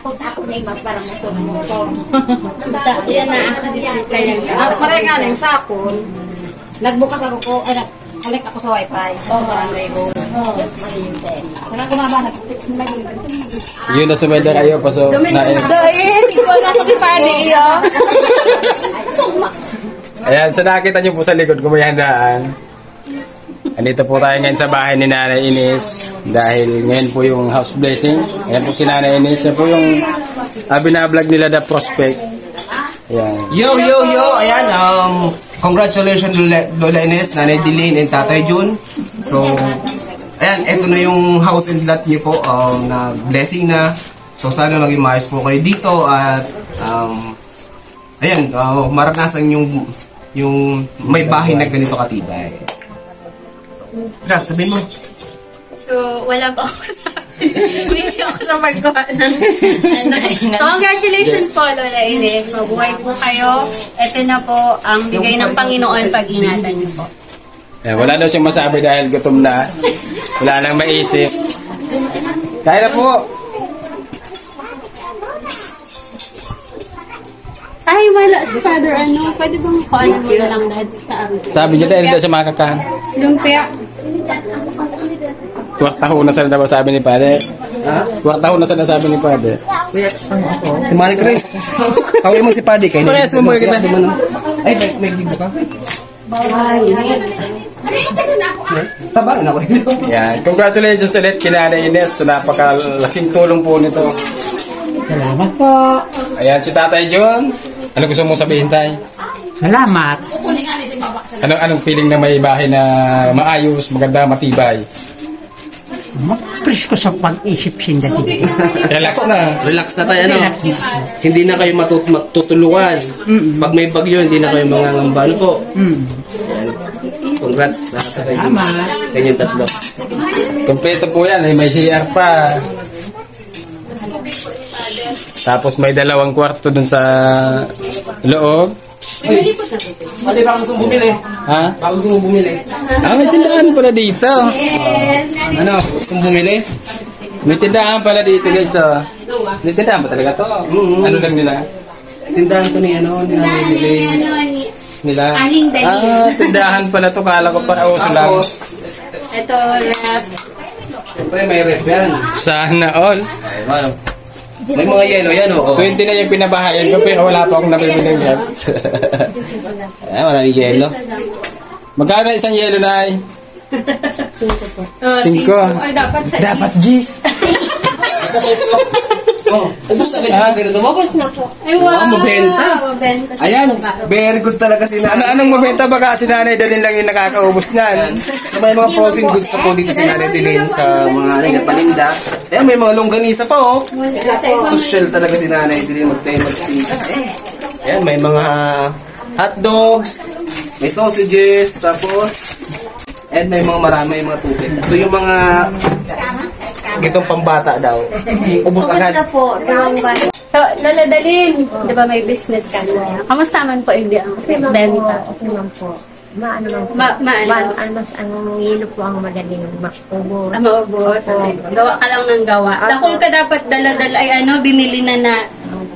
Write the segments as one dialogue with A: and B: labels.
A: Takot na yung parang motor.
B: Yan na ako dito.
A: Maray nga na yung sapon. Nagbukas ako ko, connect ako sa wifi. Sa barangay ko. Saka ko nabasa.
C: Yun na sumeda kayo, paso na
B: Hindi ko na si Padi iyo.
C: Ayan, so nakita nyo po sa likod ko may handaan. Andito po tayo ngayon sa bahay ni Nanay Ines. Dahil ngayon po yung house blessing. Ayan po si Nanay Ines. Yan po yung binablog nila The Prospect. Ayan.
D: Yo! Ayan, congratulations Lola Ines, Nanay Dilane, and Tatay Jun. So, ayan, eto na yung house and lot niyo po na blessing na. So, sana naging maayos po kayo dito at ayan, maranasan yung may bahay na ganito katibay. Tara, sabihin mo.
B: So, wala pa ako sa... Busy ako sa maggawa ng... So, congratulations po, Lola Ines. Mabuhay po kayo. Ito na po ang bigay ng Panginoon. Pag-ingatan niyo po.
C: Ayan, wala daw siyang masabi dahil gutom na. Wala nang maisip. Kaya na po.
B: Ay, wala si Father, pwede bang kuhaan mo na lang lahat sa amin?
C: Sabi niya dahil daw siya makakakaan.
B: Lumpia.
C: Kwarta ho na sa naman sabi ni Padre.
D: Ha?
C: Kwarta ho na sa nasabi ni Padre.
D: Timari Chris. Tawin mo si Paddy kayo.
C: Parehas mo kita.
D: Ay, may libo ka? Tabaran ako rin.
C: Yan. Congratulations ulit kina Nanay Ines. Napakalaking tulong po nito.
A: Salamat po.
C: Ayan si Tatay John. Ano gusto mong sabihin, Tay?
A: Salamat.
C: Anong feeling na may bahay na maayos, maganda, matibay?
A: Presko sa pag-isip sinda dito.
C: Relax na.
D: Relax na tayo, Hindi na kayo matutulungan. Pag may bagyo, hindi na kayo mangangamba. Ano po? Congrats lahat kayo. Sa inyong tatlo.
C: Kompleto po yan. May CR pa. Tapos may 2 kwarto dun sa loob.
D: Pwede baka gusto mong bumili.
C: Ha?
D: Baka gusto mong bumili.
C: May tindahan pala dito.
D: Ano? Gusto mong bumili?
C: May tindahan pala dito, guys. May tindahan pa talaga to. Ano lang nila?
D: Tindahan ko ni nabibili.
C: Nila?
B: Aling dali.
C: Tindahan pala to. Kala ko pa uso lang.
D: Tapos,
B: Ito, rap.
D: siyempre may ref yan.
C: Sana all.
D: May mga yellow yan,
C: 20 na yung pinabahayan ko pero wala pa akong nabibili yan.
D: Maraming yellow.
C: Magkano isang yelo na ay? 5.
B: Ay, dapat sa
C: Dapat G's.
D: Basta ganito mo?
B: Tapos na po. Ay, wow.
D: Mabenta.
B: Mabenta.
D: Ayan, very good talaga si Nanay.
C: Anong mabenta ba si Nanay Dalin lang yung nakakaubos niyan?
D: So may mga frozen goods na po dito si Nanay Dilin sa mga paninda. Ayan, may mga longganisa pa, Social talaga si Nanay Dilin magtinda. Ayan, may mga hot dogs, may sausages, tapos and may mga marami mga tubig. So yung mga itong pambata daw, ubos agad.
B: po. So, Lola Dalin, di ba may business ka na? Kamusta man po hindi ang benta?
E: Okay lang po. Maano lang po.
B: Maano?
E: Mas ang yelo po ang madaling maubos.
B: Maubos. Kasi gawa ka lang ng gawa. So, kung ka dapat dala-dala ay binili na.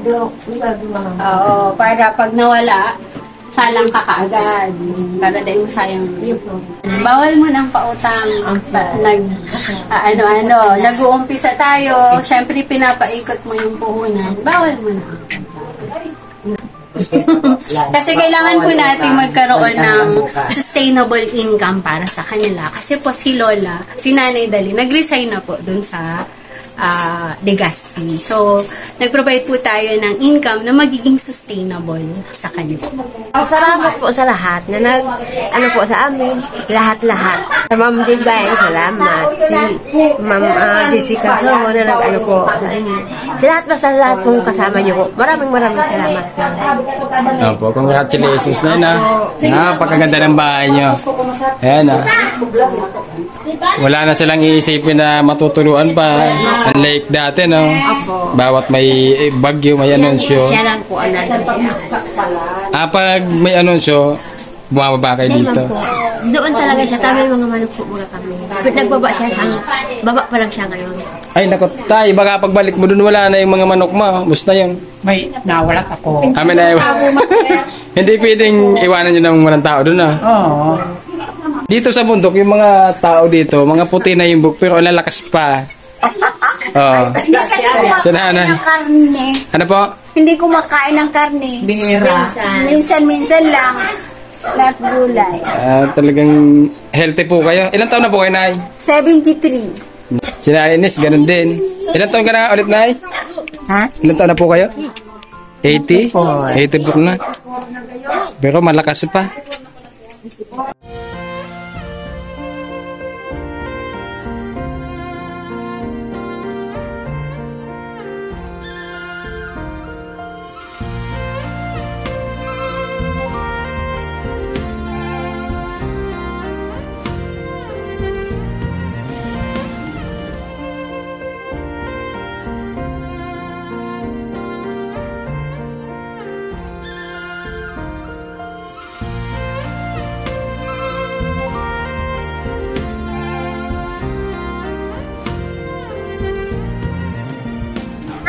B: Oo, para pag nawala, salang ka kaagad. Para dahil sayang. Bawal mo ng pautang. Nag-uumpisa tayo. Siyempre, pinapaikot mo yung puhunan. Bawal mo na. Kasi kailangan po natin magkaroon ng sustainable income para sa kanila. Kasi po si Lola, si Nanay Dali, nag-resign na po dun sa Legazpi. So, nag-provide po tayo ng income na magiging sustainable sa kanila.
E: Salamat po sa lahat na po sa amin. Lahat-lahat. Sa Ma'am Dibay, salamat. Si Ma'am Jessica Soho na po sa inyo. Sa lahat pong kasama niyo po. Maraming salamat.
C: Opo, congratulations na napakaganda ng bahay nyo. Ayan wala na silang iisipin na matutuluan pa. Unlike dati, bawat may bagyo, may anunsyo.
E: Siya lang po ang nandun.
C: Pag may anunsyo, bumababa kayo dito.
E: Doon talaga siya. Tama yung mga manok po mga kami. Nagbaba siya. Baba pa lang siya ngayon.
C: Ay, naku, tay, baka pagbalik mo dun wala na yung mga manok mo. Musta yun?
F: May nawalat ako.
C: Amin na hindi pwedeng iwanan nyo ng walang tao dun ah.
F: Oo.
C: Dito sa bundok, yung mga tao dito, mga puti na yung buk, pero lalakas pa. Oo.
G: Hindi kasi
C: Sa nanay.
G: kumakain ng karne.
C: Ano po?
G: Hindi kumakain ng karne.
F: Bihira.
G: Minsan lang. Lahat gulay.
C: Talagang healthy po kayo. Ilan taon na po kayo, Nay?
G: 73.
C: Si Nay Ines, ganun din. Ilan taon ka na ulit, Nay?
G: Ha?
C: Ilan taon na po kayo? 80? 84 na. Pero malakas pa.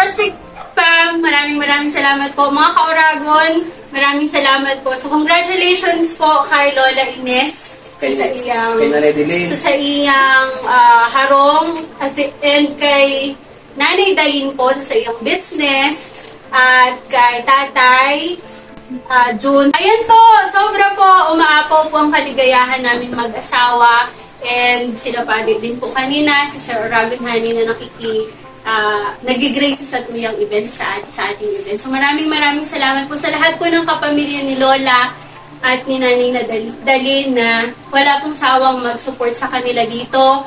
B: Prospect Fam, maraming salamat po. Mga ka-Oragon, maraming salamat po. So, congratulations po kay Lola Ines sa iyang,
D: kay Nanay Dilin.
B: sa iyang harong and kay Nanay Dalin po sa iyang business at kay Tatay June. Ayan po, sobra po, umaapaw po ang kaligayahan namin mag-asawa and sila pa din po kanina, si Sir Oragon Honey na nag-grace sa tuyang events sa ating event. So maraming salamat po sa lahat po ng kapamilya ni Lola at ni Nanay Dalin na wala pong sawang mag-support sa kanila dito.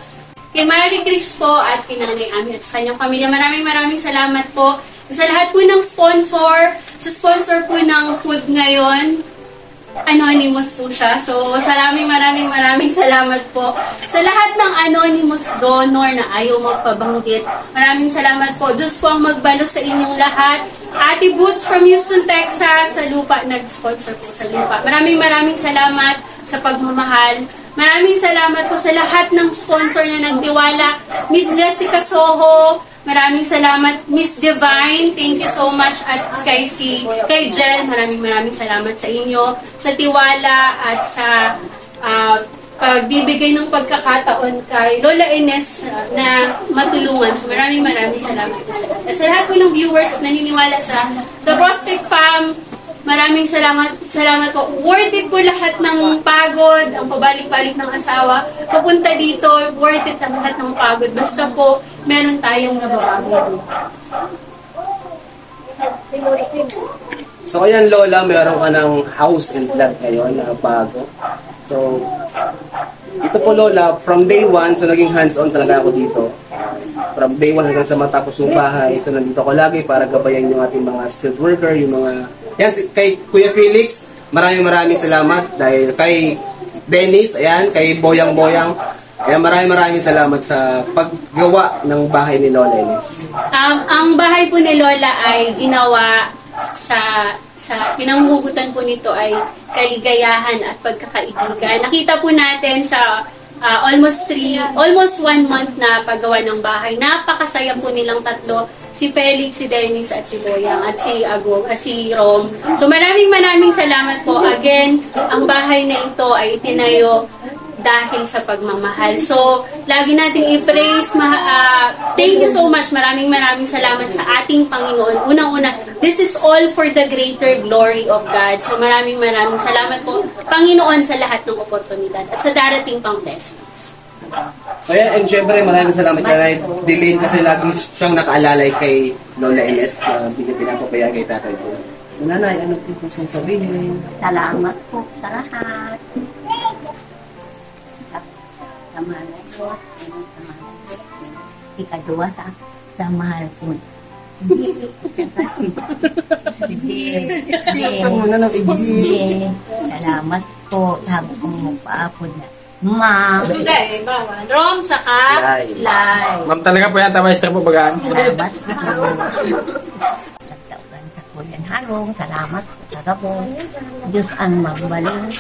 B: Kay Marie Chris po at kay Nanay Ami at sa kanyang pamilya, maraming salamat po. Sa lahat po ng sponsor, sa sponsor po ng food ngayon, anonymous po siya. So, maraming salamat po. Sa lahat ng anonymous donor na ayaw magpabanggit, maraming salamat po. Diyos po ang magbalo sa inyong lahat. Ate Boots from Houston, Texas, sa lupa, nag-sponsor po sa lupa. Maraming salamat sa pagmamahal. Maraming salamat po sa lahat ng sponsor na nagtiwala. Miss Jessica Soho, maraming salamat. Miss Divine, thank you so much. At kay Jen, maraming salamat sa inyo, sa tiwala at sa pagbibigay ng pagkakataon kay Lola Ines na matulungan. So maraming salamat po sa lahat. At sa lahat po ng viewers at naniniwala sa The Prospect Fam, maraming salamat po. Worth it po lahat ng pagod, ang pabalik-balik ng asawa. Papunta dito, worth it ang lahat ng pagod. Basta po, meron tayong nababago.
D: So ayan Lola, meron ka ng house and lot ngayon na bago. So, ito po Lola, from day 1, so naging hands-on talaga ako dito. From day 1 hanggang sa matapos yung bahay, so nandito ko lagi para gabayan yung ating mga skilled worker, yung mga... Yan, kay Kuya Felix, maraming salamat. Dahil kay Dennis, ayan, kay Boyang, ayan, maraming salamat sa paggawa ng bahay ni Lola Ines.
B: Ang bahay po ni Lola ay ginawa sa pinanghugutan po nito ay kaligayahan at pagkakaibigan. Nakita po natin sa almost 1 month na paggawa ng bahay. Napakasaya po nilang tatlo, si Felix, si Dennis at si Boyang at si Rom. So maraming salamat po. Again, ang bahay na ito ay itinayo dahil sa pagmamahal. So, lagi nating i-praise. Thank you so much. Maraming salamat sa ating Panginoon. Unang-una, this is all for the greater glory of God. So, maraming salamat po, Panginoon, sa lahat ng oportunidad at sa darating pang blessings.
D: So yan, and syempre maraming salamat kay Dilin kasi lagi siyang nakaalalay kay Lola Ines na pinapapaya kay Tatay po. So, Nanay, ano po kung sabihin?
G: Salamat po sa lahat. Sa mahal ko. Ikaduwa sa mahal ko. Hindi. Salamat po. Sabi ko mo pa ako na.
B: Hindi, bawal. Rom, saka Lai.
C: Ma'am talaga po yan, maestra po bagaan.
G: Salamat po. Nagtaugan sa Kuyan Harong. Salamat po. Talaga po. Diyos ang magbaling.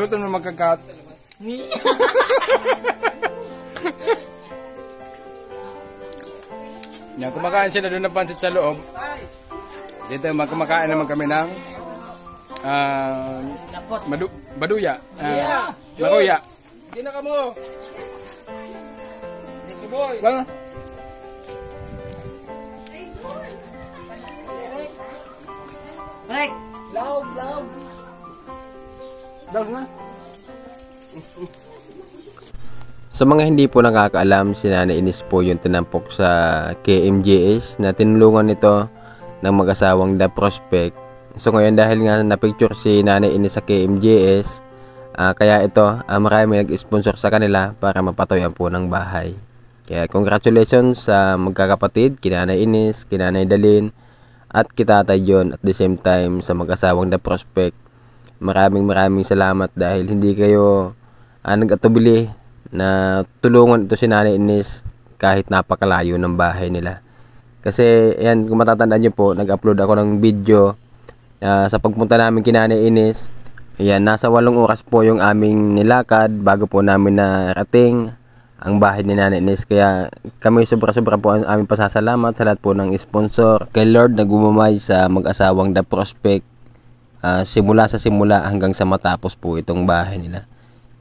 C: gusto mo magkakat. Yan, kumakain sila doon ng pansit sa loob. Dito, kumakain naman kami ng baduya. Maruya.
D: Hindi na ka mo. Boy.
C: Well,
A: Rek!
D: Loud, loud.
C: daw na.
F: Sa mga hindi po nakakaalam, si Nanay Ines po yung tinampok sa KMJS na tinulungan nito ng mag-asawang The Prospect. So ngayon dahil nga na-picture si Nanay Ines sa KMJS, kaya ito marami nag-sponsor sa kanila para mapatoyan po ng bahay. Kaya congratulations sa magkakapatid, kina Nanay Ines, kina Nanay Dalin, at kita Tatay John, at the same time sa mag-asawang The Prospect. Maraming salamat dahil hindi kayo nag-atubili na tulungan ito si Nanay Ines kahit napakalayo ng bahay nila. Kasi ayan, kung matatandaan nyo po, nag-upload ako ng video sa pagpunta namin kina Nanay Ines. Ayan, nasa 8 oras po yung aming nilakad bago po namin narating ang bahay ni Nanay Ines. Kaya kami sobra po ang aming pasasalamat sa lahat po ng sponsor. Kay Lord na gumamay sa mag-asawang The Prospect simula hanggang sa matapos po itong bahay nila.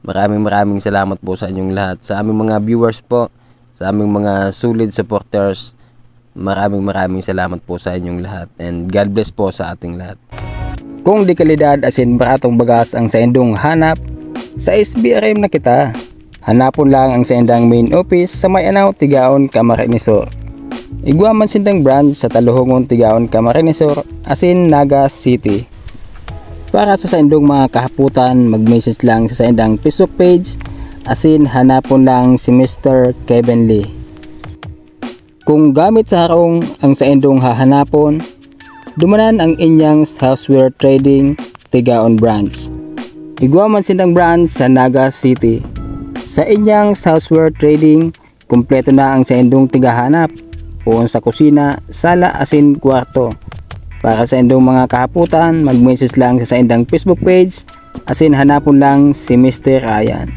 F: Maraming salamat po sa inyong lahat. Sa aming mga viewers po, sa aming mga solid supporters, maraming salamat po sa inyong lahat. And God bless po sa ating lahat.
C: Kung di kalidad asin baratong bagas ang sa indong hanap, sa SBRM na kita. Hanapon lang ang sa indang main office sa Mayanaw, Tigaon, Camarines Sur. Iguaman sindang branch sa Taluhongon, Tigaon, Camarines Sur, asin Naga City. Para sa indong mga kahaputan, mag-message lang sa indang Facebook page, asin hanapon lang si Mr. Kevin Lee. Kung gamit sa harong ang sa indong hahanapon, dumanan ang inyang houseware trading Tigaon branch. Iguaman sindang branch sa Naga City. Sa inyang houseware trading, kumpleto na ang sa indong tigahanap, puon sa kusina, sala, asin, kwarto. Para sa indong mga kahaputan, mag-message lang sa indang Facebook page, asin hanapon lang si Mr. Ryan.